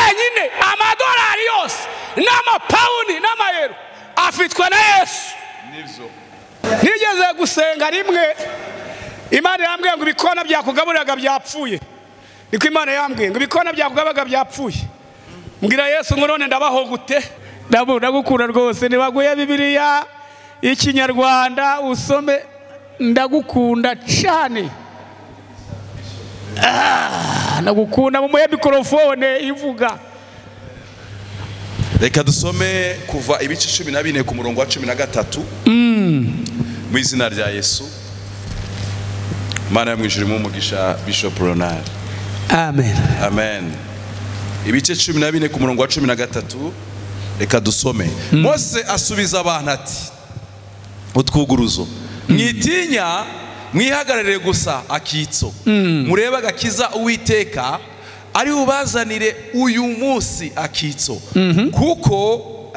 wenyine amadolari yose n'amapawundi n'amayero afitwe na Yesu. Nigeze gusenga rimwe, Imana yambwiye ngo ibikona byakugaburiraga byapfuye. Niko Imana yambwiye ngo ibikona byakugaburiraga byapfuye. Mbwira Yesu ngo none ndabaho gute? Ndagukunda rwose, nibaguye Bibiliya ikinyarwanda usome, ndagukunda cyane. Ndagukunda mu mikrofone ivuga. Reka dusome kuva ibice 14 ku murongo wa 13 mu izina rya Yesu. Mana yamwijuru mu mugisha Bishop Leonard. Amen. Amen. Ibice 14 ku murongo wa 13, reka dusome. Mose asubiza abantu ati, utwuguruzo mwitinya, mwihagararire gusa akitso, murebe agakiza Uwiteka ari ubazanire uyu munsi akitso. Kuko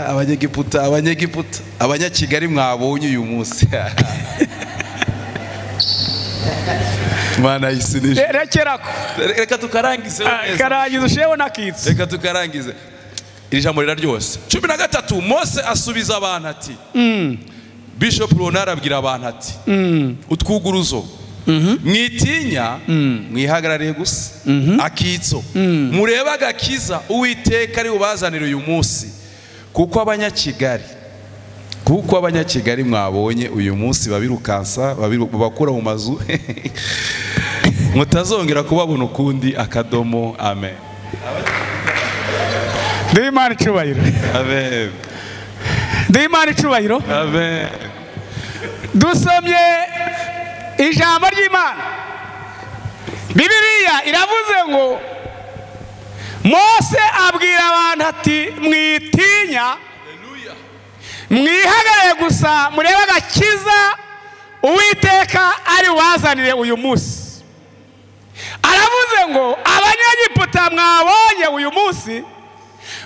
abanyegiputa abanyakigali mwabonye uyu munsi. Mana yisinije. Reka tukarangize. Karangiza shewe nakitso. Reka tukarangize. Iri jambo riraryose. 13 Mose asubiza abantu ati, Bishop Leonard abwira abantu ati, utwuguruzo mwitinya, mwihagararire gusa akitso, murebe agakiza Uwiteka ari ubazanire uyu munsi. Kuko abanyakigali mwabonye uyu munsi babirukansa, babakura mu mazu, mutazongera kubabona ukundi. Akadomo. Amen. Imana icubahiro. Amen. Imana icubahiro. Amen. Dusomye ijambo ry'Imana. Bibiliya iravuze ngo Mose abwira abantu ati, mwitinya, mwihagarare gusa murebe agakiza Uwiteka ari ubazanire uyu munsi. Aravuze ngo abanyegiputa mwabonye uyu munsi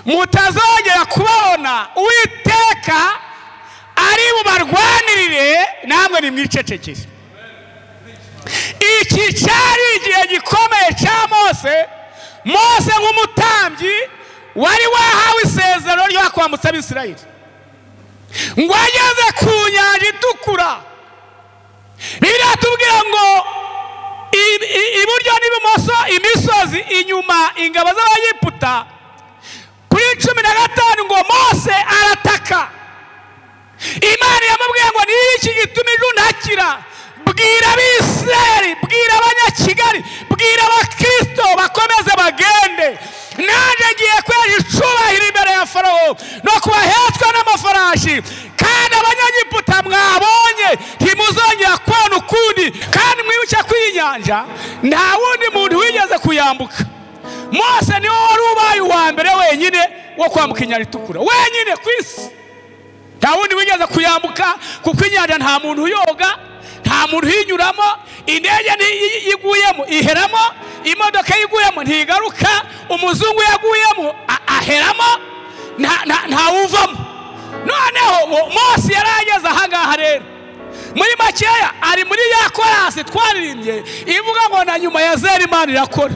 mutazongera kubabona. Uwiteka ari bubarwanirire, namwe nimwicecekere. Iki cyari igihe gikomeye cya Mose nk'umutambyi wari wahawe isezerano ryo kwambutsa Abisirayeli, ngo ageze ku nyanja itukura. Bibiliya tubwira ngo iburyo n'ibumoso imisozi, inyuma ingabo z'Abanyegiputa. Kuri 15 ngo Mose arataka. Imana yamubwiye ngo ni iki gituma ntakira? Bwira Abisirayeli, bwira abanyakigali, bwira abakristo bakomeze bagende. Naje ngiye kweje icubahiro imbere ya Farawo no kubahetswa n'amafarashi. Kandi abanyagiputa mwabonye ntimuzongera kubona ukundi. Kandi mwibuke kwinyanja nta wundi muntu wigeze kuyambuka. Mose niwe wari ubaye uwa mbere wenyine wo kwambuka inyanja itukura, wenyine ku isi. Nta wundi wigeze kuyambuka, kuko inyanja nta muntu uyoga, nta muntu uyinyuramo. Indege yiguyemo iheramo, imodoka yiguyemo ntigaruka, umuzungu yaguyemo aheramo, nta uvamo. Noneho Mose yarageze ahangaha rero. Muri makeya ari muri ya korasi twaririmbye ivuga ngo na nyuma ya zero Imana irakora.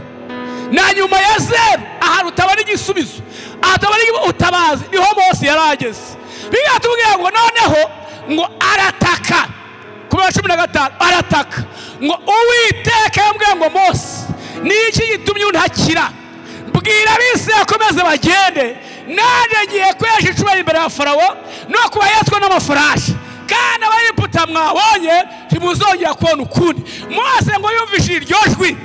Na nyuma ya zero ahantu utabara igisubizo, atabara utabazi, niho Mose yarageze. Bigatubwira ngo noneho ngo arataka. Kuba 15 arataka ngo Uwiteka yambwiye ngo Mose, ni iki gitumye untakira? Bwira Abisirayeli akomeze bagende. Naje ngiye kweje icubahiro imbere ya Farawo no kubahetswa n'amafarashi. Kandi Abanyegiputa mwabonye ntimuzongera kubona ukundi. Mose ngo yumvishije iryo jwi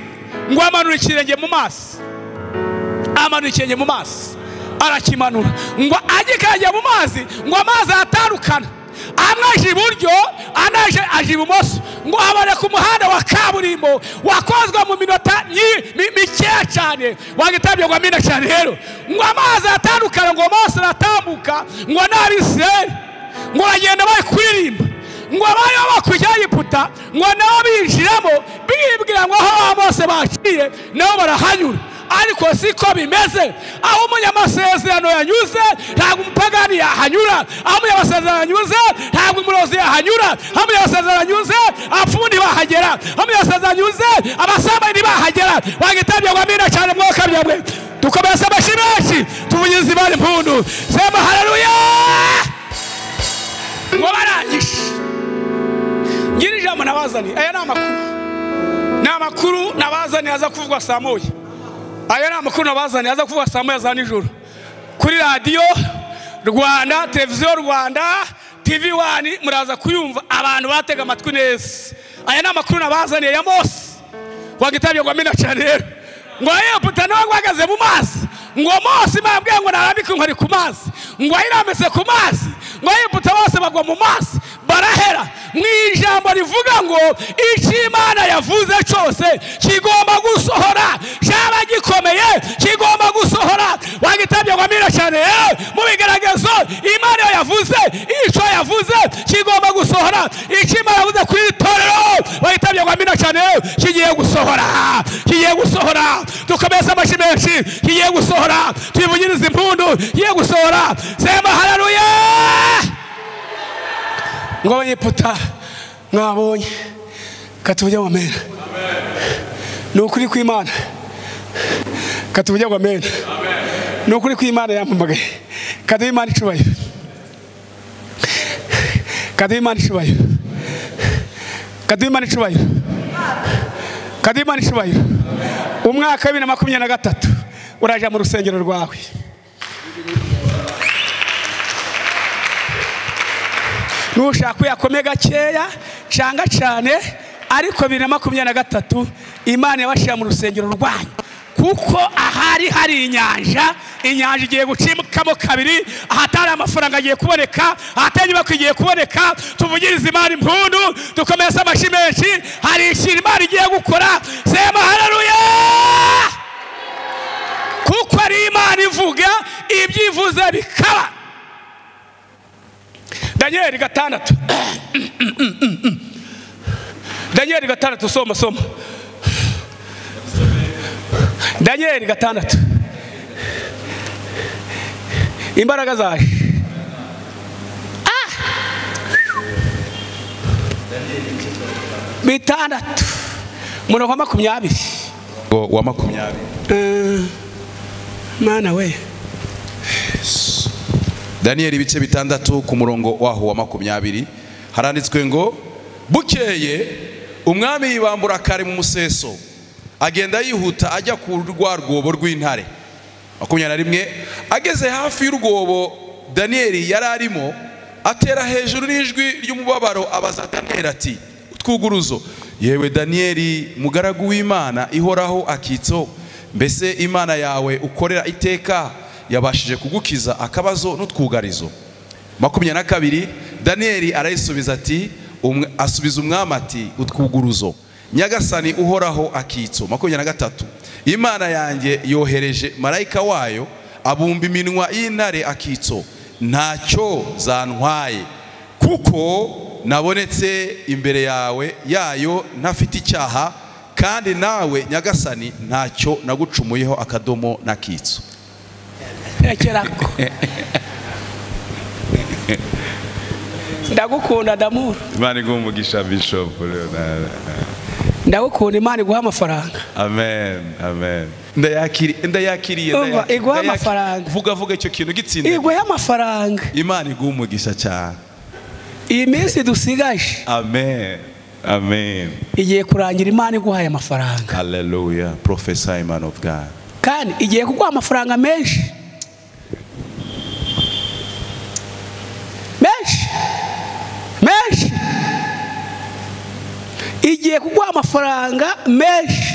ngo amanura ikirenge mu maso. Amanura ikirenge mu maso, arakimanura ngo agikajya mu mazi, ngo amazi atandukana. Amwaje iburyo, anaje aje ibumoso, ngo habare ku muhanda wa kaburimbo wakozwa mu minota mikeya cyane, wagitabye ngo amina cyane rero. Ngo amazi atandukana, ngo Mose aratambuka, ngo n'Abisirayeli ngo bagenda bari kuririmba, ngo abayo bakujya Egiputa, ngo nabo binjiramo bibwira ngo aho Mose baciye nabo barahanyura. Ariko siko bimeze. Aho umunyamasezerano yanyuze ntabwo umupagani yahanyura. Aho umunyamasezerano yanyuze ntabwo umurozi yahanyura. Aho umunyamasezerano yanyuze apfundi bahagera. Aho umunyamasezerano yanyuze abasambani bahagera. Wagitabye ngo amina cyane mwuka byamwe dukomeza amashyi menshi tuvugize Imana impundu sema haleluya ngo barangije ngira ijambo nabazani aya ni amakuru nabazani aza kuvugwa saa moya aya ni amakuru nabazani aza kuvugwa saa moya za nijoro kuri radiyo Rwanda televiziyo Rwanda TV 1 muraza kuyumva abantu batega amatwi neza aya ni amakuru nabazaniye ya Mose wagitabye kwa mina cyane rero ngo Egiputa nawe gwagaze mu mazi ngo Mose mabwe ngo narambike nkari ku mazi ngo ayirambese ku mazi ngo Egiputa bose bagwa mu mazi barahera mwijambo rivuga ngo Imana yavuze cyose kigomba gusohora cyaba gikomeye kigomba gusohora wagitabye kwa mina cyane mu bigaragazo Imana yavuze icyo yavuze kigomba gusohora Imana yavuze ku itorero wagitabye kwa mina cyane kigiye gusohora dukomeza amashyi menshi kigiye gusohora twivugiriza impundu kigiye gusohora sema haleluya ngo Abanyeputa mwabonye katujya mu mera ni ukuri kw'Imana katujya mu mera ni ukuri kw'Imana yampamagaye kaduha Imana icubahiro kaduha Imana icubahiro kaduha Imana icubahiro kaduha Imana icubahiro umwaka 2023 uraja mu rusengero rwawe nushaka yakome gakeya cyangwa cyane ariko 2023 Imana yabashira mu rusengero rwanyu kuko ahari hari inyanja igiye gucimukamo kabiri ahatari amafaranga agiye kuboneka ahatanye bakwigiye kuboneka tuvugiriza Imana impundu dukomeza amashyi menshi hari ikintu Imana igiye gukora sema haleluya kuko ari Imana ivuga ibyivuze bikaba Daniel 6 Daniel 6 soma Daniel 6 imbaraga zaje bitandatu murongo wa 20 wa 20 mana we Daniel ibice bitandatu ku murongo waho wa 20 haranditswe ngo bukeye umwami yibambura kare mu museso agenda yihuta ajya ku rwobo rw'intare 21 ageze hafi y'urwobo Daniel yari arimo atera hejuru n'ijwi ry'umubabaro abaza Daniel ati utwuguruzo yewe Daniel mugaragu w'Imana ihoraho akitso mbese Imana yawe ukorera iteka yabashije kugukiza akabazo n'utwugarizo 22 Daniel arayisubiza ati asubiza umwami ati utwuguruzo nyagasani uhoraho akitso 23 Imana yanjye yohereje marayika wayo abumba iminwa y'intare akitso ntacyo zantwaye kuko nabonetse imbere yayo ntafite icyaha kandi nawe nyagasani ntacyo nagucumuyeho akadomo nakitso ekerako ndagukunda damuru Imana igumugisha Bishop Leonard ndagukunda Imana iguha amafaranga amen ndayakiriye iguha amafaranga vuga icyo kintu gitsinde iguha amafaranga Imana igumugisha cyane iyi minsi dusigaje amen igiye kurangira Imana iguhaye amafaranga hallelujah prophesy man of God kandi igiye kuguha amafaranga menshi igiye kuguha amafaranga menshi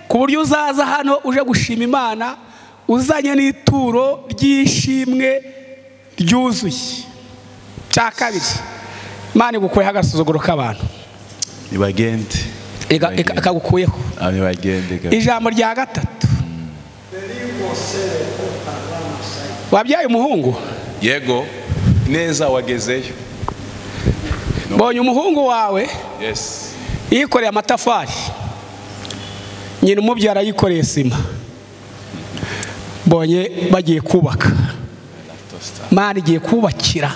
ku buryo uzaza hano uje gushima Imana uzanye n'ituro ry'ishimwe ryuzuye cya kabiri Imana igukuyeho agasuzuguro k'abantu ibagende ikagukuyeho ijambo rya gatatu wabyaye umuhungu yego neza wagezeyo bonye umuhungu wawe yes yikoreye amatafari nyina umubyara yikoreye sima bonye bagiye kubaka Imana igiye kubakira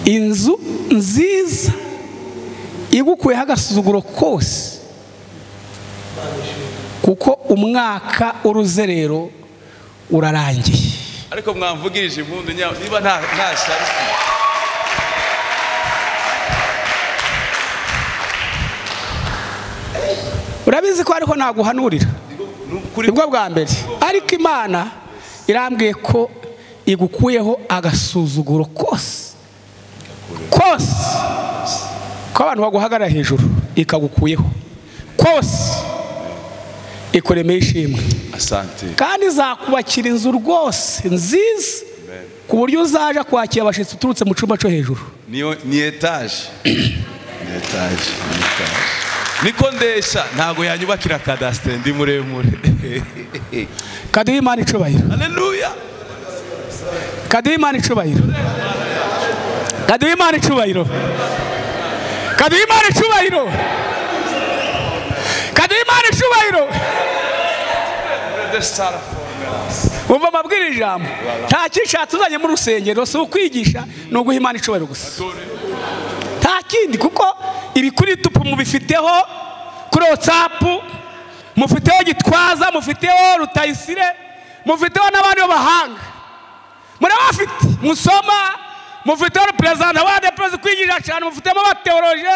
inzu nziza igukuyeho agasuzuguro kose kuko umwaka uruzerero urarangiye. ariko mwamvugirije impundu niba nta shari. urabizi ko ariko naguhanurira nibwo bwa mbere, ariko Imana irambwiye ko igukuyeho agasuzuguro kose ko abantu baguhagarara hejuru, ikagukuyeho kose, ikuremeye ishimwe. Asante. kandi izakubakira inzu rwose nziza, ku buryo uzaje kwakira abashyitsi uturutse mu cyumba cyo hejuru. Ni etaje. Niko ndesha ntago yanyubakira kadastre ndi muremure. Kaduha Imana icubahiro. Haleluya. Kaduha Imana icubahiro. Kaduha Imana icubahiro. Kaduha Imana icubahiro. Kaduha Imana icubahiro. Umva mabwira ijambo, nta cyishatse uzanye mu rusengero si ukwigisha, no guha Imana icubahiro gusa. Nta kindi, kuko ibi kuri tupu mubifiteho kuri WhatsApp, mufiteho Gitwaza, mufiteho Rutayisire, mufiteho n'abandi b'abahanga murabafite musoma, mufiteho perezida n'abandi perezida kwigisha cyane, mufitemo abateoloje,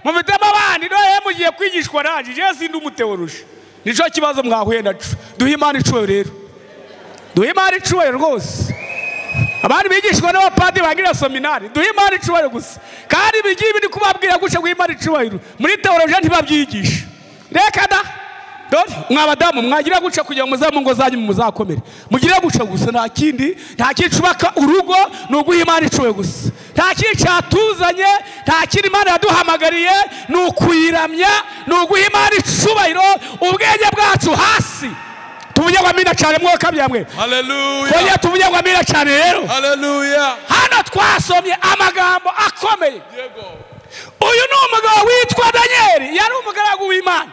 mufitemo abandi noye mugiye kwigishwa naje je sindi umuteoloje. Nico kibazo mwahuye naco. Duha Imana icubahiro rero, duha Imana icubahiro rwose. Abandi bigishwa n'abapadi bagira seminari, duha Imana icubahiro gusa. Kandi bigiye ndi kubabwira guca guha Imana icubahiro, muri teoloje ntibabyigisha. Reka da dore mwabadamu mwagira guca kugira muzamu ngo zanyu muzakomere, mugira guca gusa, nta kindi, nta kicubaka urugo, no guha Imana icubahiro gusa. Nta kicatuzanye, nta kindi Imana yaduhamagariye, no kuyiramya, no guha Imana icubahiro, ubwenge bwacu hasi. Tuvuge ngo amina cyane mwoka byamwe. Haleluya. Koye tuvuge ngo amina cyane rero. Haleluya. Hano twasomye amagambo akomeye. Yego. Uyu ni umugabo witwa Daniel, yari umugaragu w'Imana.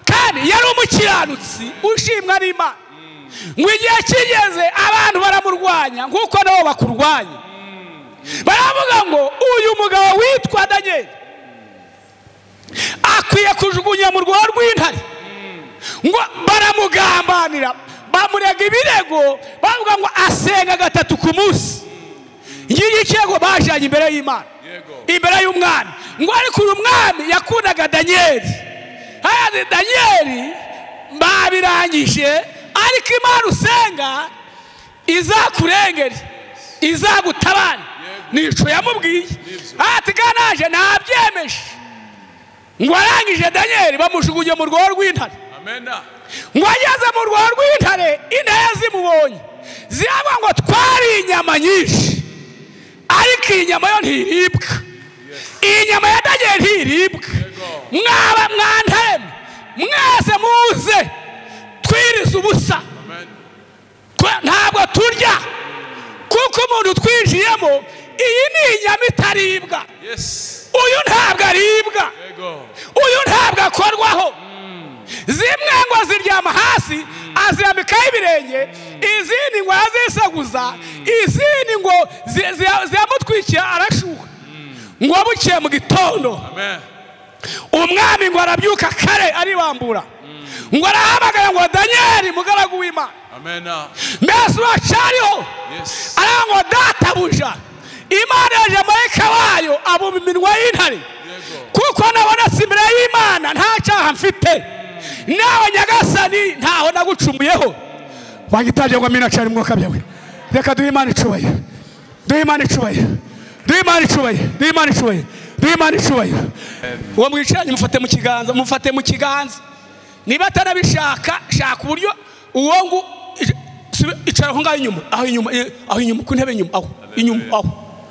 Kandi yari umukiranutsi ushimwa n'Imana. Ngo igihe kigeze abantu baramurwanya nkuko nabo bakurwanya. Baravuga ngo uyu mugabo witwa Daniel akwiye kujugunya mu rwobo rw'intare. Ngo baramugambanira, bamurega ibirego, bavuga ngo asenga 3 ku munsi. Ngiye ikego bajanye imbere y'Imana, imbere y'umwami. Ngo ariko uyu mwami yakundaga Daniel. Haya Daniel babirangije, ariko Imana usenga izakurengera, izagutabara. Nico yamubwiye. Ati ganaje nabyemeje. Ngo arangije Daniel bamushugunye mu rwobo rw'intare. Ngo ageze mu rwobo rw'intare, intare zimubonye ziravuga ngo twari inyama nyinshi, ariko inyama yo ntiribwa. Iyi nyama ya Daniel ntiribwa. Mwaba mwantare mwese muze twiriza ubusa, ntabwo turya, kuko umuntu twinjiyemo iyi ni inyama itaribwa. Uyu ntabwo aribwa, uyu ntabwo akorwaho. Zimwe ngo ziryama hasi azirambikaho ibirenge, izindi ngo azisaguza, izindi ngo ziyamutwikira arashuha. Ngo bukiye mu gitondo umwami ngo arabyuka kare aribambura, ngo arahamagara ngo Daniel mugaragu w'Imana, mbese uracariho? Aravuga ngo databuja, Imana yaje marayika wayo abuba iminwa y'intare, kuko nabonetse imbere y'Imana nta cyaha mfite, nawe nyagasani ntaho nagucumuyeho. Wagitaje ngo amina cyane mwuka byawe. Reka duhe Imana icubahiro, duhe Imana icubahiro, duhe Imana icubahiro, duhe Imana icubahiro, duhe Imana icubahiro. Uwo mwicaranye mufate mu kiganza, mufate mu kiganza. Niba atarabishaka shaka uburyo uwo ngo icara aho ngaho inyuma, aho inyuma ku ntebe inyuma, aho inyuma, aho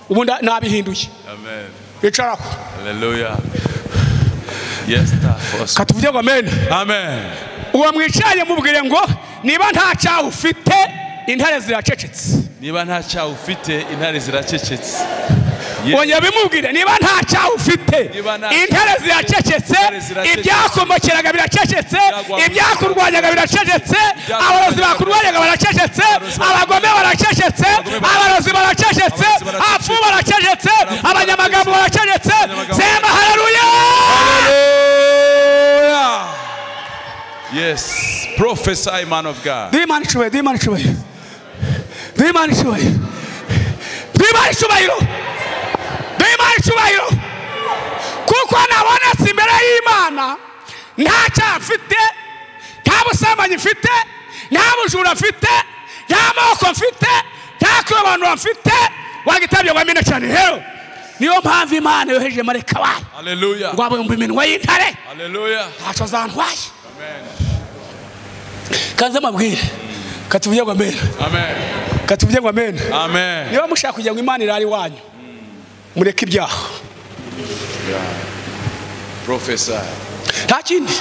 ubundi nabihinduye. Amen. Icara. Haleluya. Yes, katuvuge ngo amen. Amen. Uwo mwicaye mubwire ngo niba nta cyaha ufite intare ziracecetse. Niba nta cyaha ufite intare ziracecetse. Oya bimubwire niba nta cyaha ufite intare ziracecetse, ibyakomokeraga biracecetse, ibyakurwanyaga biracecetse, abarozi bakurwanyaga baracecetse, abagome baracecetse, abarozi baracecetse, apfu baracecetse, abanyamagambo baracecetse. Sema haleluya. Yes. Prophesy, man of God. Imana icyubahiro, Imana icyubahiro, Imana icyubahiro, Imana icyubahiro, Imana icyubahiro, kuko nabonetse imbere y'Imana nta cyaha mfite, nta busambanyi mfite, nta bujura mfite, nta moko mfite, nta kurobanura mfite, wagitabye wamena cyane rero niyo mpamvu Imana yoheje marayika wayo. Hallelujah. ngo abumbe iminwa y'intare. Hallelujah. ntacyo zantwaye. Amen. Kanze mabwire katuvuye ngo amen. Amen. Katuvuye ngo amen. Amen. niba mushaka kugira ngo Imana irari wanyu mureke ibyaha. Prophesy. nta kindi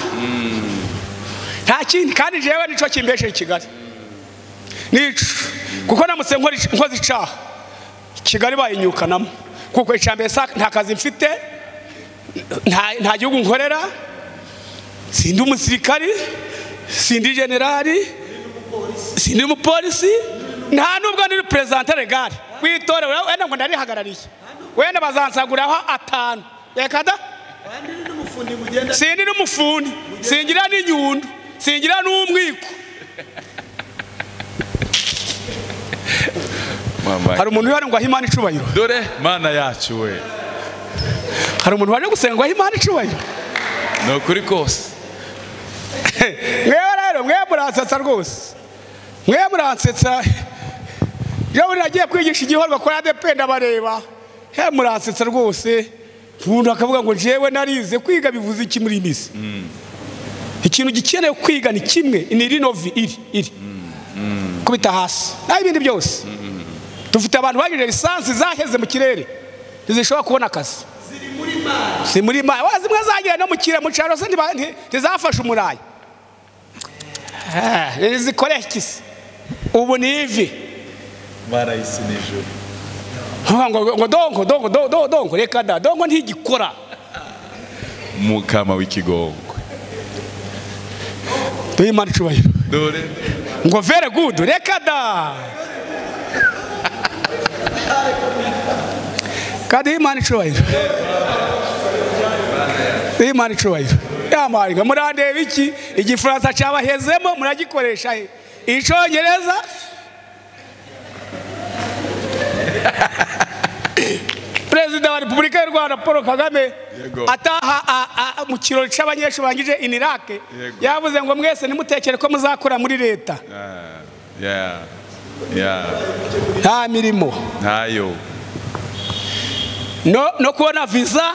nta kindi kandi jewe nico kimbeshe Kigali nico kuko namutse nkoze icaha Kigali bayinyukanamo kuko icambere nta kazi mfite, nta gihugu nkorera, sindi umusirikari, sindi generali, sindi umupolisi, nta nubwo ndi president legal witore wenda ngo ndarihagarariye wenda bazansaguraho 5 reka da sindi n'umufundi, singira n'inyundo, singira n'umwiko. hari umuntu wari ngo Imana icubahiro. Dore mana yacu we. hari umuntu wari gusenga ngo Imana icubahiro. No kuri kose. Mwewe rero mwewe muransetsa rwose, mwewe muransetsa. Iyo nagiye kwigisha igihorwa kuri ADP ndabareba, he muransetsa rwose. Umuntu akavuga ngo jewe narize kwiga bivuze iki muri imisi. Ikintu gikeneye kwiga ni kimwe, ni rinovi iri kubita hasi naho ibindi byose. Dufite abantu bagije lisansi zaheze mu kirere ntizishobora kubona akazi, si muri Imana. Wazimwe zagira no mu kirere mu cyaro se ntizafashe umurayi zikore kisi. Ubu ni ivi marayisi n'ijuru. ngo dongo reka da dongo ntigikora. Mukama w'ikigongwe. Dore Imana icubahiro. Dore ngo very good reka da. Kandi Imana icubahiro. Imana icubahiro. Yampaye murandeba iki igifaransa cyabahezemo muragikoresha he? Icyongereza Perezida wa Repubulika y'u Rwanda Paul Kagame ataha mu kirori cy'abanyeshuri bangije inirake yavuze ngo mwese nimutekere ko muzakora muri leta. Nta mirimo ntayo no kubona visa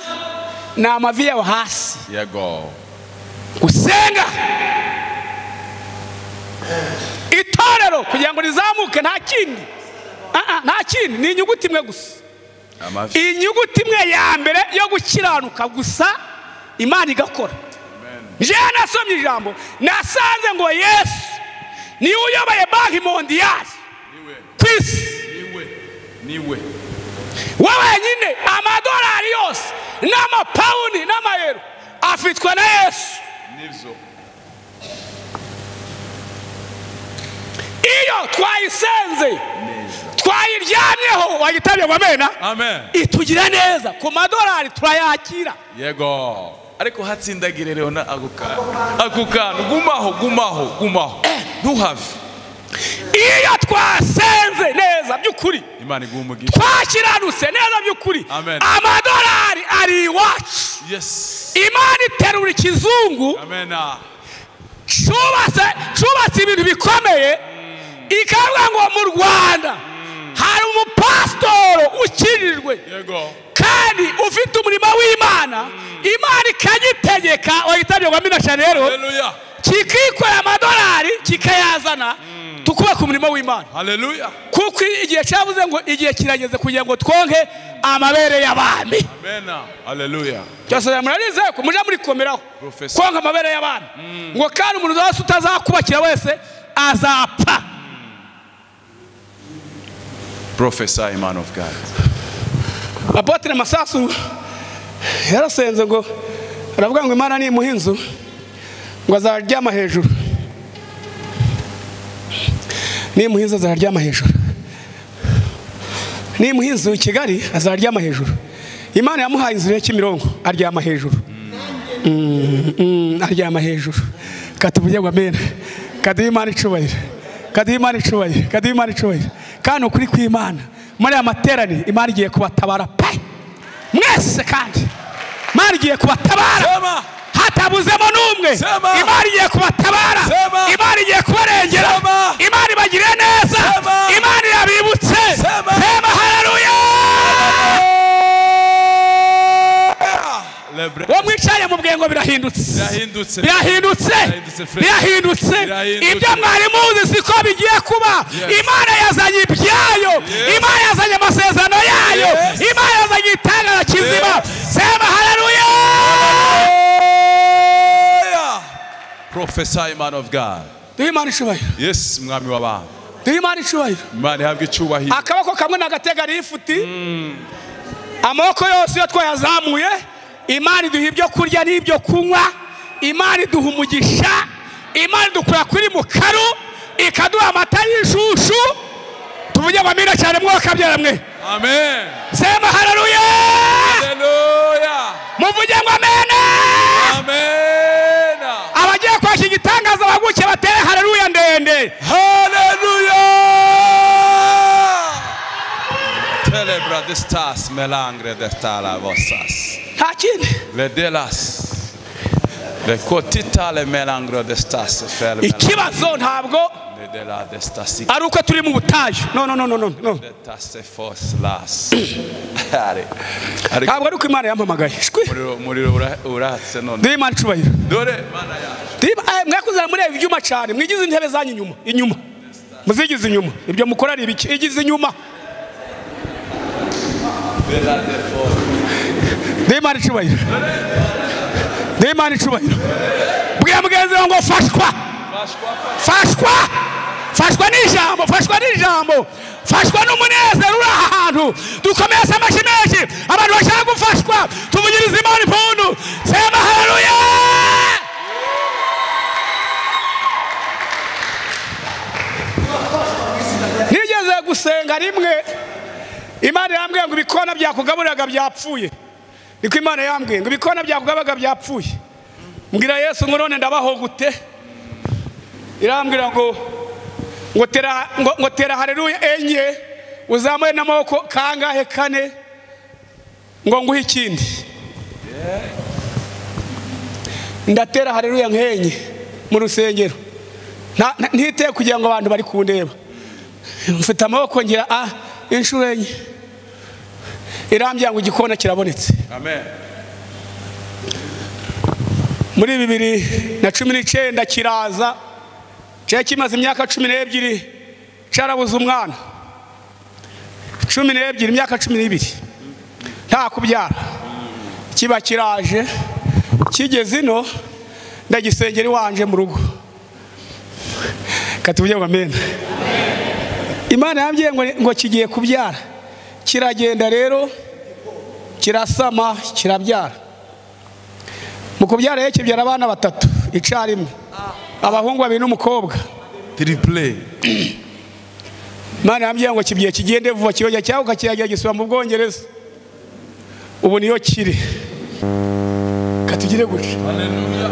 ni amavi yawe hasi. Yego. Gusenga itorero kugira ngo rizamuke nta kindi nta kindi ni inyuguti imwe gusa. Inyuguti imwe ya mbere yo gukiranuka gusa Imana igakora. Je nasomye ijambo nasanze ngo Yesu ni uyoboye banki mondiale kwisi. Niwe wowe nyine amadolari yose n'amapawundi n'amayero afitwa na Yesu. Nivyo. Iyo twayisenze twayiryamyeho wagitabye ngo amen. Amen. Itugira neza ku madolari turayakira. Yego. Ariko hatsindagire Leonard akukana gumaho ntuhave. Iyo twasenze neza by'ukuri Imana igumugisha twakiranutse neza by'ukuri amadolari ari iwacu. Yes. Imana iterura ikizungu. Amen. Cyubatse ibintu bikomeye ikavuga ngo mu Rwanda hari umupasitoro ukirijwe kandi ufite umurimo w'Imana. Imana ikagitegeka wagitabye ngo amina cyane rero kikikora amadolari kikayazana tukubaka umurimo w'Imana. Haleluya. Kuko igihe cyavuze ngo igihe kirageze kugira ngo twonke amabere y'abami. Amen. Haleluya. Cyose murarize ko muje muri komeraho konka amabere y'abami ngo kandi umuntu wese utazakubakira wese azapfa. Prophesy, man of God. Apotre Masasu yarasenze ngo aravuga ngo Imana ni imuhinzu ngo azaryama hejuru. Ni imuhinzu azaryama hejuru. Ni imuhinzu Kigali azaryama hejuru. Imana yamuhaye inzu ya Kimironko aryama hejuru. Aryama hejuru. katuvuge ngo amen. Kaduhe Imana icubahiro, kaduhe Imana icubahiro, kaduhe Imana icubahiro. Kandi ukuri kw'Imana muri aya materaniro Imana igiye kubatabara pe mwese, kandi Imana igiye kubatabara hatabuzemo n'umwe. Imana igiye kubatabara, Imana igiye kubarengera, Imana ibagiriye neza, Imana irabibutse. Sema haleluya. Wo mwicaye mu bwengo birahindutse, birahindutse, birahindutse. Ibyo mwari muzi siko bigiye kuba. Imana yazanye ibyayo, Imana yazanye amasezerano yayo, Imana yazanye itangara kizima. Sema haleluya. Prophesy, man of God. Duhe Imana icubahiro. Yes, mwami w'abantu. Duhe Imana icubahiro. Imana ihabwe icubahiro. Akaboko kamwe nagatega rifuti, amaboko yose iyo twayazamuye, Imana iduha ibyo kurya n'ibyo kunywa, Imana iduha umugisha, Imana idukura kuri mukaru, ikaduha amata y'ishushu. Tuvuge ngo amina cyane mwaka byaramwe. Amen. Sema haleluya. Haleluya. Muvuge ngo amen. Amen. Abagiye kwakira igitangaza baguke batere haleluya ndende. Haleluya. Celebra de stars melangre de stala vossas. Nta kindi. Le delas. Le cotita le melangre de stars ferme. Ikibazo ntabwo ari uko turi mu butayu. No. Ntabwo ari uko Imana yampamagaye. Umuriro uratse none. Duhe Imana icubahiro. Dore Mana yacu. Mwakuzana mureba ibyuma cyane, mwigize intebe zanyu inyuma. Muzigize inyuma. Ibyo mukora ari ibiki? Igize inyuma. Duhe Imana icubahiro. Duhe Imana icubahiro. Bwiye mugenzi ngo fashwa. Fashwa n'ijambo, fashwa n'ijambo, fashwa n'umunezero uri aha hantu. Dukomeze amashyi menshi abantu bashaka gufashwa, tuvugirize Imana impundu. Sema haleluya. Nigeze gusenga rimwe, Imana yambwiye ngo ibikona byakugaburiraga byapfuye. Niko Imana yambwiye ngo ibikona byakugaburiraga byapfuye. Mbwira Yesu ngo none ndabaho gute? Irambwira ngo tera haleluya enye, uzamuye n'amaboko kangahe? Kane. Ngo nguhe ikindi. Ndatera haleluya nkenye mu rusengero. Ntiteye kugira ngo abantu bari kundeba. Mfite amaboko ngira inshuro enye. Irambwira ngo igikona kirabonetse. Amen. Muri 2019 kiraza. Cya kimaze imyaka 12 cyarabuze umwana. 12 imyaka 12 nta kubyara. Kiba kiraje kigeze ino ndagisengera iwanje mu rugo. Katuvuye ngo amen. Imana yambwiye ngo kigiye kubyara. Kiragenda rero kirasama kirabyara. Mu kubyara yake byara abana 3 icarimwe. Abahungu 2 n'umukobwa. Triple. Imana yambwiye ngo kibiye kigende vuba kiyoja cyaho kakiyagira gisubira mu Bwongereza. Ubu niyo kiri. Katugire guca. Haleluya.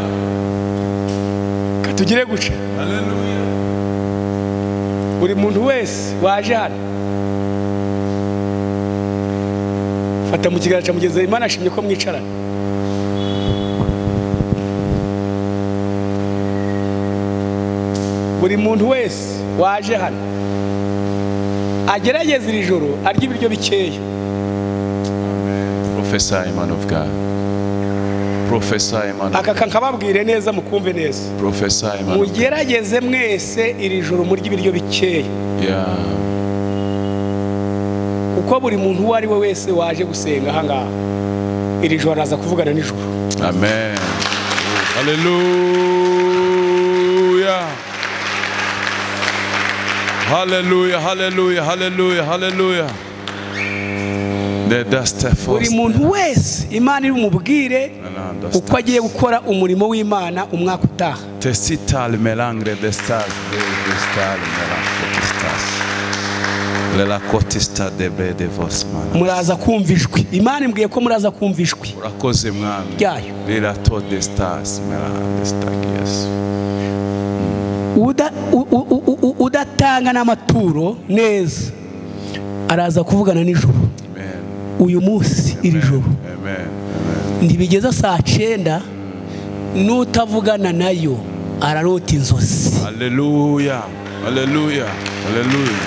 Katugire guca. Haleluya. Buri muntu wese waje hano, fata mu kiganza mugeze. Imana ashimye ko mwicarana. Buri muntu wese waje hano agerageza iri joro arya ibiryo bikeya. Prophesy, man of God. Prophesy, man of God. Aka nkababwire neza mukumve neza. Prophesy, man of God. Mugerageze mwese iri joro murya ibiryo bikeya. Yeah. Uko buri muntu wari we wese waje gusenga aha ngaha iri joro araza kuvugana n'ijuru. Amen. Hallelujah. Hallelujah, hallelujah, hallelujah, hallelujah. Buri muntu wese Imana iri umubwire uko agiye gukora umurimo w'Imana umwaka utaha. Testital melangre de stars, de stars, la cotista de brede vosman. Muraza kumvishwe. Imana imbwiye ko muraza kumvishwe. Murakoze mwami. Yayo. Lila to de stars melangre de stars. udatanga n'amaturo neza araza kuvugana nijoro. Uyu munsi iri joro ntibigeza saa 9 n'utavugana nayo ararota inzozi. Haleluya, haleluya, haleluya.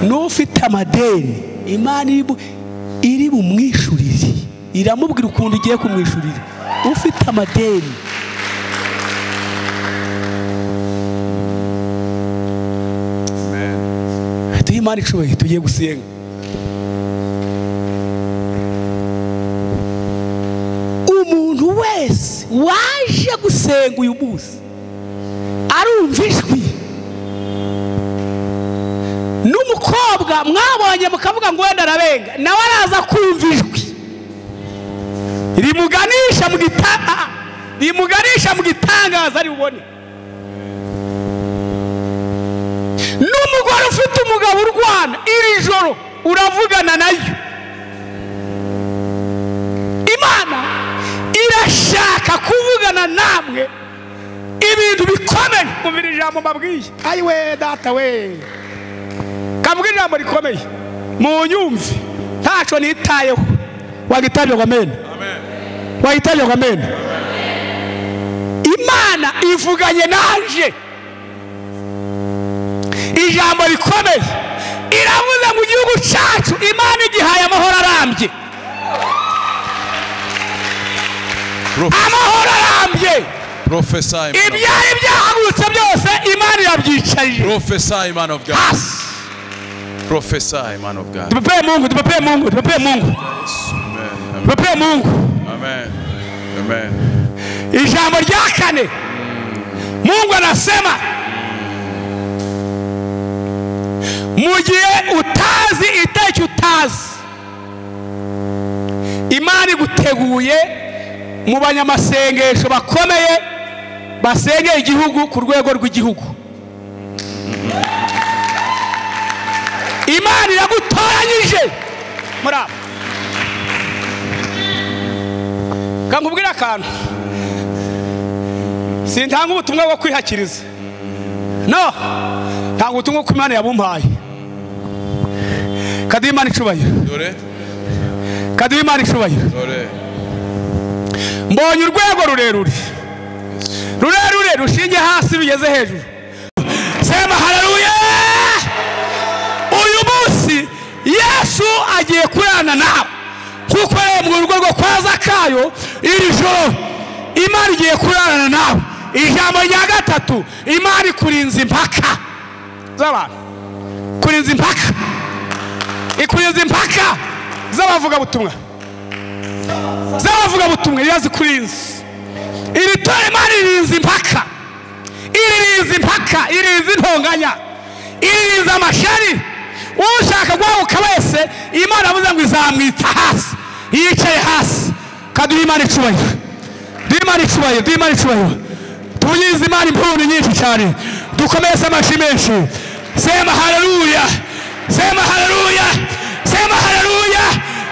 N'ufite amadeni Imana iri bumwishurire, iramubwira ukuntu ugiye kumwishurira. Ufite amadeni tuhe Imana icubahiro, tugiye gusenga. Umuntu wese waje gusenga uyu munsi arumva ijwi, n'umukobwa mwabonye mukavuga ngo wenda arabenga, nawe araza kumva ijwi rimuganisha mu gitangaza ari bubone. N'umugore ufite umugabo urwana iri joro uravugana nayo. Imana irashaka kuvugana namwe ibintu bikomeye. Umvira ijambo mbabwiye. Ayiwe data we, kavuga ijambo rikomeye mu nyumvi, ntaco nitayeho. Wagitabye ngo amen, wagitabye ngo amen. Imana ivuganye naje ijambo rikomeye, iravuze mu gihugu cyacu Imana igihaye amahoro arambye. Amahoro arambye. Prophesy. Ibyari byahagurutse byose Imana irabyicarije. Prophesy, man of God. Prophesy, man of God. Tupe Mungu, tupe Mungu, tupe Mungu. Amen. Tupe Mungu. Amen. Amen. Ijambo rya kane Mungu anasema mu gihe utazi iteki utazi, Imana iguteguye mu banyamasengesho bakomeye basengeye igihugu ku rwego rw'igihugu. Imana iragutoranyije. Muraba kangubwira akantu, sintanga ubutumwa bwo kwihakiriza, no, ntabwo ubutumwa ko Imana yabumpaye. Kaduha Imana icubahiro, kaduha Imana icubahiro. Mbonye urwego rurerure rushinge hasi bigeze hejuru. Sema haleluya. Uyu munsi Yesu agiye kurana nawe kuko mu rugo rwo kwa Zakayo iri joro Imana igiye kurana nawe. Ijambo rya gatatu, Imana ikurinze impaka z'abantu, kurinze impaka, ikurinze impaka z'abavuga butumwa, z'abavuga butumwa yazikurinze. Iri tore Imana irinze impaka, iririnze impaka, iririnze intonganya, iririnze amashari. Ushaka guhaguka wese Imana avuze ngo izamwita hasi, yicaye hasi. Kaduha Imana icubahiro, duha Imana icubahiro, duha Imana icubahiro. Tuyize Imana impundu nyinshi cyane, dukomeze amashi menshi. Sema haleluya, sema haleluya, sema haleluya,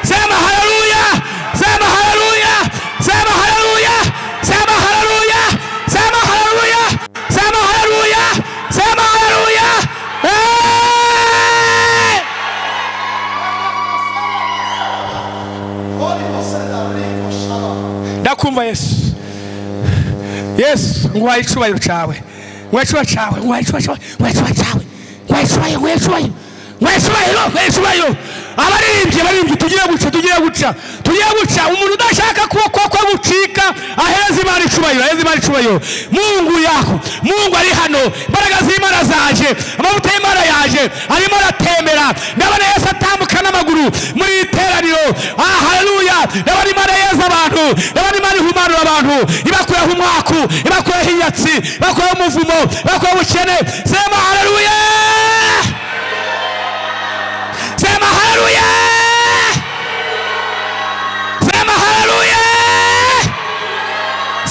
sema haleluya, sema haleluya, sema haleluya, sema haleluya, sema haleluya, sema haleluya, sema haleluya. Ndakumva Yesu, Yesu nguhaye icubahiro cawe, nguhaye icubahiro cawe, nguhaye icubahiro cawe, nguhaye icubahiro cawe, nguhaye icubahiro, nguhaye icubahiro, nguhaye icubahiro, nguhaye icubahiro. Abaririmbyi tugiye guca, tugiye guca, tugiye guca. Umuntu udashaka ko gucika aheza Imana icubahiro, aheza Imana icubahiro. Mungu yako, Mungu ari hano, imbaraga z'Imana zaje, amavuta y'Imana yaje, arimo aratembera. Ndabona Yesu atambuka n'amaguru muri iteraniro. Haleluya. Ndabona Imana yeza abantu, ndabona Imana ihumanura abantu, ibakuraho umwaku, ibakuraho inyatsi, ibakuraho umuvumo, ibakuraho ubukene. Sema haleluya, sema haleluya, sema haleluya,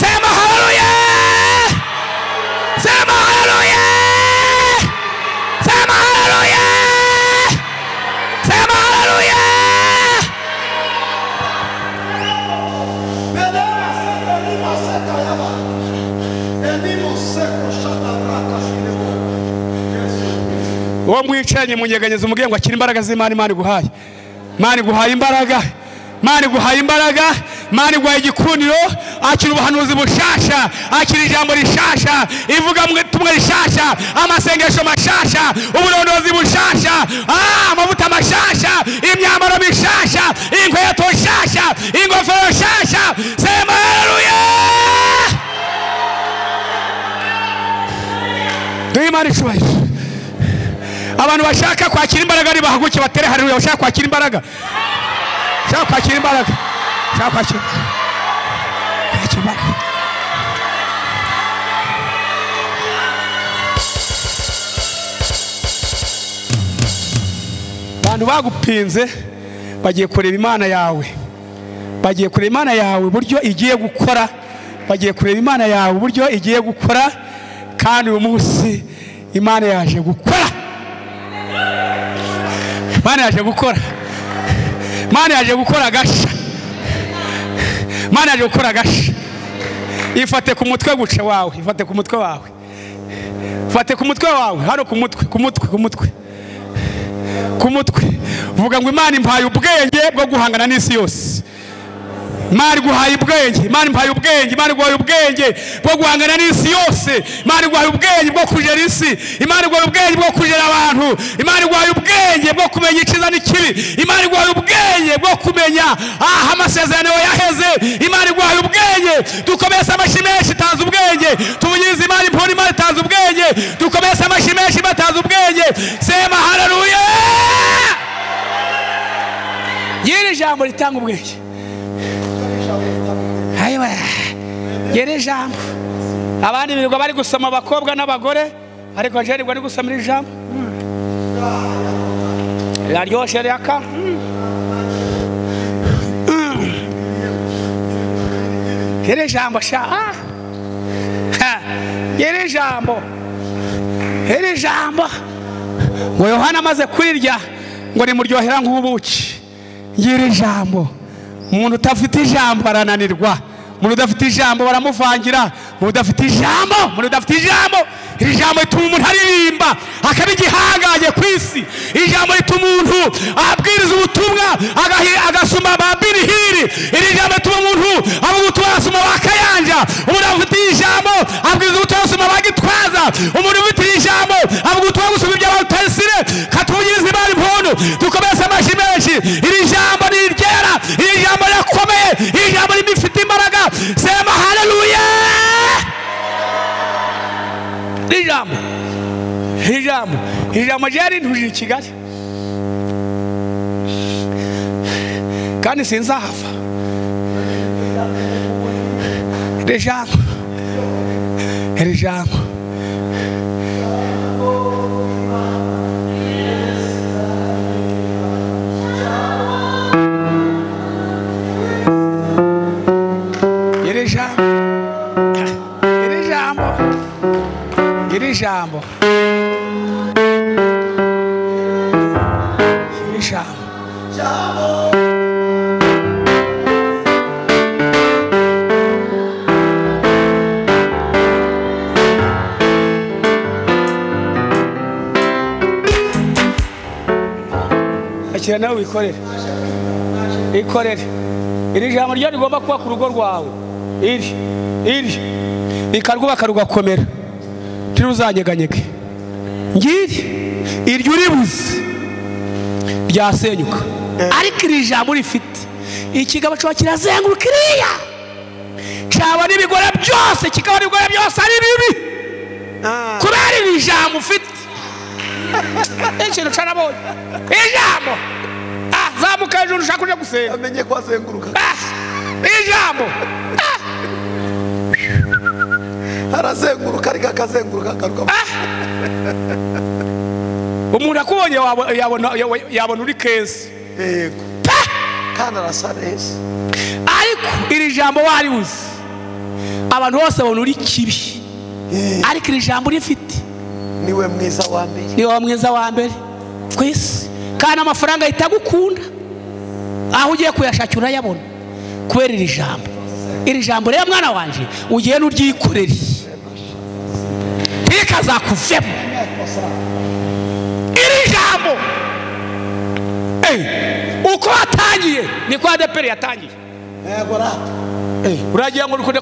sema haleluya, sema haleluya, sema haleluya, sema haleluya. uwo mwicaranye munyeganyeza umubwiye ngo akira imbaraga z'Imana. Imana iguhaye, Imana iguhaye imbaraga, Imana iguhaye imbaraga, Imana iguhaye igikundiro. Akira ubuhanuzi bushasha, akira ijambo rishasha, ivuga tumwe rishasha, amasengesho mashasha, uburondozi bushasha, amavuta mashasha, imyambaro mishasha, inkweto shasha, ingofero shasha. Sema haleluya. Imana ishobora. Abantu bashaka kwakira imbaraga ari bahaguke batere haleluya. Bashaka kwakira imbaraga, shaka kwakira imbaraga, shaka kwakira imbaraga. Abantu bagupinze bagiye kureba Imana yawe, bagiye kureba Imana yawe uburyo igiye gukora, bagiye kureba Imana yawe uburyo igiye gukora. Kandi uyu munsi Imana yaje gukora, Imana yaje gukora, Imana yaje gukora gasha, Imana yaje gukora gasha. Ifate ku mutwe guca wawe, ifate ku mutwe wawe, ifate ku mutwe wawe, hano ku mutwe, ku mutwe, ku mutwe, ku mutwe. Vuga ngo Imana impaye ubwenge bwo guhangana n'isi yose. Imana iguhaye ubwenge, Imana impaye ubwenge, Imana iguhaye ubwenge bwo guhangana n'isi yose. Imana iguhaye ubwenge bwo kujera isi, Imana iguhaye ubwenge bwo kujera abantu, Imana iguhaye ubwenge bwo kumenya icyiza n'ikibi, Imana iguhaye ubwenge bwo kumenya amasezerano yaheze, Imana iguhaye ubwenge. Dukomeze amashyi menshi itanze ubwenge, tubugirize Imana impora. Imana itanze ubwenge, dukomeze amashyi menshi batanze ubwenge. Sema haleluya. Yiri jambo ritanga ubwenge. Hayiwa, yari jambo. Abandi birirwa bari gusoma abakobwa n'abagore, ariko nje nibwo ari gusoma iri jambo. Yaryoshye ryaka. Yari jambo sha. Yari jambo. Yari jambo. Ngo Yohana amaze kurirya ngo rimuryohera nk'ubuki. Yiri jambo. Umuntu utafite ijambo arananirwa, umuntu udafite ijambo baramuvangira, umuntu udafite ijambo, umuntu udafite ijambo. Iri jambo rituma umuntu aririmba akaba igihangaye ku isi. Ijambo rituma umuntu abwiriza ubutumwa agasuma ba birihiri. Iri jambo rituma umuntu avuga ubutumwa agasuma ba Kayanja. Umuntu ufite ijambo abwiriza ubutumwa agasuma ba Gitwaza. Umuntu ufite ijambo avuga ubutumwa gusuma iby'abatayisire. Katuvugiriza Imana impundu, dukomeze amashyi menshi. Iri jambo ni iryera, iri jambo rirakomeye, iri jambo rifite imbaraga. Sema haleluya. Ijambo, ijambo, ijambo ryari ntuje i Kigali kandi sinzahava. Iri jambo, iri jambo. Iri jambo, iri jambo. Iri jambo, iri jambo. Akira nawe wikorere, ikorere. Iri jambo ryo rigomba kuba ku rugo rwawe. Iri rikarwubaka rugakomera, tiruzanyeganyege. Ngiri iryo uribuze ryasenyuka, ariko iri jambo rifite ikigabo cyo kirazenguruka iriya. Cyaba n'ibigore byose, kikaba n'ibigore byose ari bibi kubera iri jambo ufite. Ikintu carabonye ijambo, zamuka hejuru ushaka kuja gusenga, amenye ko azenguruka ijambo. Arazenguruka ariko akazenguruka akaruka. Umuntu akubonye yabona uri keza, yego, kandi arasa neza. ariko iri jambo wari uzi abantu bose babona uri kibi, ariko iri jambo rifite niwe mwiza wa mbere, niwe mwiza wa mbere ku isi. Kandi amafaranga ahita agukunda, aho ugiye kuyashakira urayabona kubera iri jambo. Iri jambo rero mwana wanje ugiye n'uryikorere ikazakuvemo. ijambo. Uko watangiye niko ADPR yatangiye. Yego rata. Uragira ngo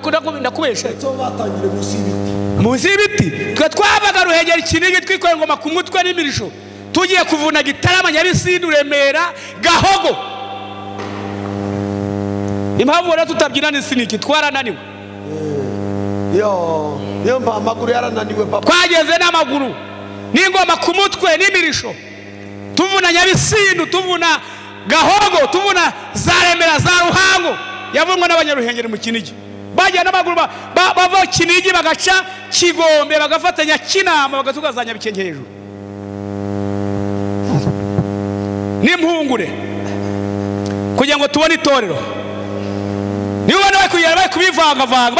ndakubesha. Cyo batangire munsi y'ibiti. Munsi y'ibiti twe twabaga Ruhengeri Kinigi twikorera ngoma ku mutwe n'imirisho. Tugiye kuvuna Gitarama Nyabisindi Remera Gahogo. Impamvu rero tutabyina n'Siniki twarananiwe. Yo mpa amaguru yarananiwe papa. Twageze n'amaguru n'ingoma ku mutwe n'imirisho. Tuvuna Nyabisindu, tuvuna Gahogo, tuvuna za Remera za Ruhango. Yavunwa n'abanyaruhengeri mu Kinigi. Bajya n'amaguru bava Kinigi bagaca Kigombe bagafatanya Kinama bagatugazanya Bikenke hejuru. N'impungure kugira ngo tubone itorero. Niba nawe kugera bari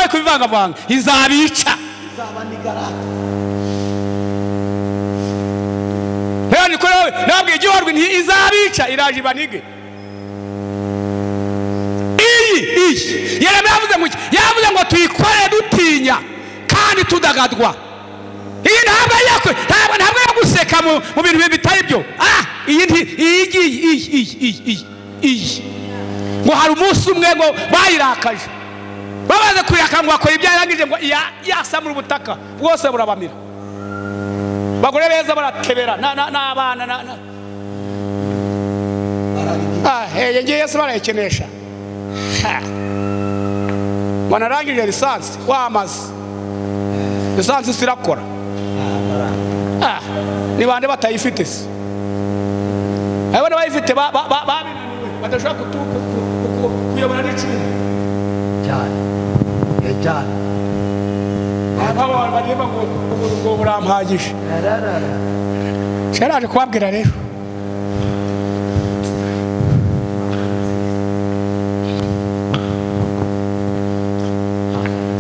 kubivanga izabica. Rero niko nabwiye igihorwe nti izabica iraje ibanige. Iyi yavuze ngo tuyikore dutinya kandi tudagadwa. Iyi ntabwo yaguseka mu bintu bitari byo. Iyi ngo hari umunsi umwe ngo bayirakaje babaze kuyaka ngo akora ibyarangije ngo yasamura ubutaka bwose burabamira. Bagore beza baratebera n'abana ngiye Yesu barayikinisha. Ngo narangije lisansi wamaze lisansi sirakora. Ni bande batayifite se? Abana bayifite babinaniwe badashaka kuyobora n'icumi cyane. Aba bareba ngo burampagije. Cyaraje kubabwira rero.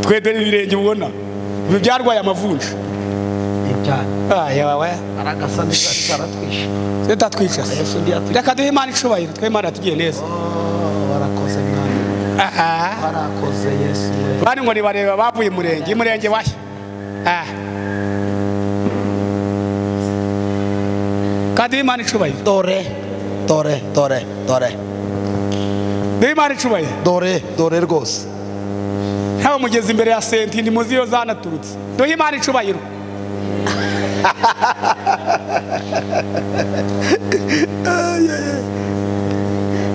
Twedere ibirenge ubona ibi byarwaye amavunja. Yawe aragasana aratwisha. Setatwisha. Reka duhe Imana icubahiro twe Imana tugiye neza. Barakoze Imana. Barakoze Yesu. Bari ngo nibareba bavuye umurenge washya. Kandi Imana icubahiro. Dore. Duhe Imana icubahiro. Dore rwose. Haba mugeze imbere ya senti muzi yo zanaturutse. Duhe Imana icubahiro.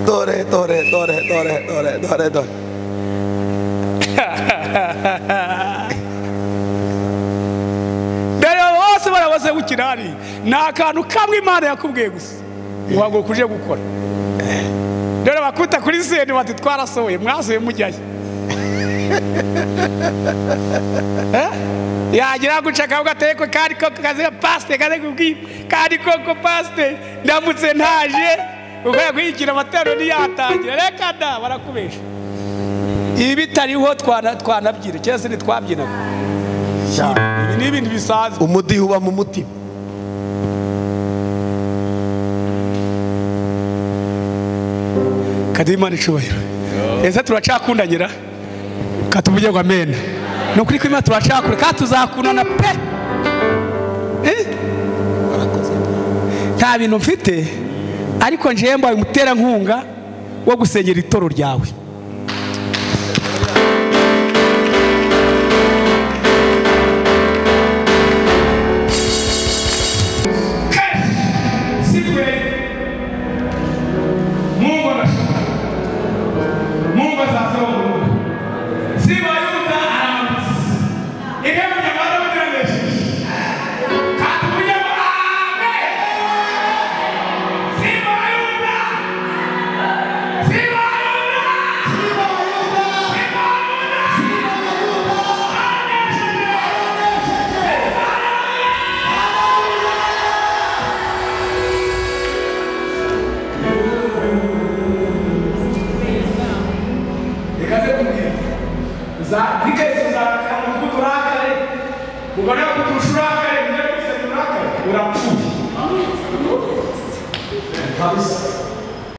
Dore. Dore bose barabaze gukirari nta kantu kamwe Imana yakubwiye gusa ngo kuje gukora. Dore bakuta kuri senti bati twarasohoye mwasohoye mujyayo. Yagira guca kavuga ateko kandi koko kaze paste kaze kubwira kandi koko paste ndamutse ntaje ukaya kwikira amatero ni yatangira reka da barakubesha. Ibi bitariho twanabyira cyese ni twabyina. Ibi ni ibintu bisaza. Umudiho uba mu mutima. Kadimana icubahiro. Ese turacakundanyira katuvuge ngo amen. Nukuri kwima turacakura katuzakundana pe. Nta bintu mfite ariko nje mbaye umutera nkunga wo gusengera itoro ryawe.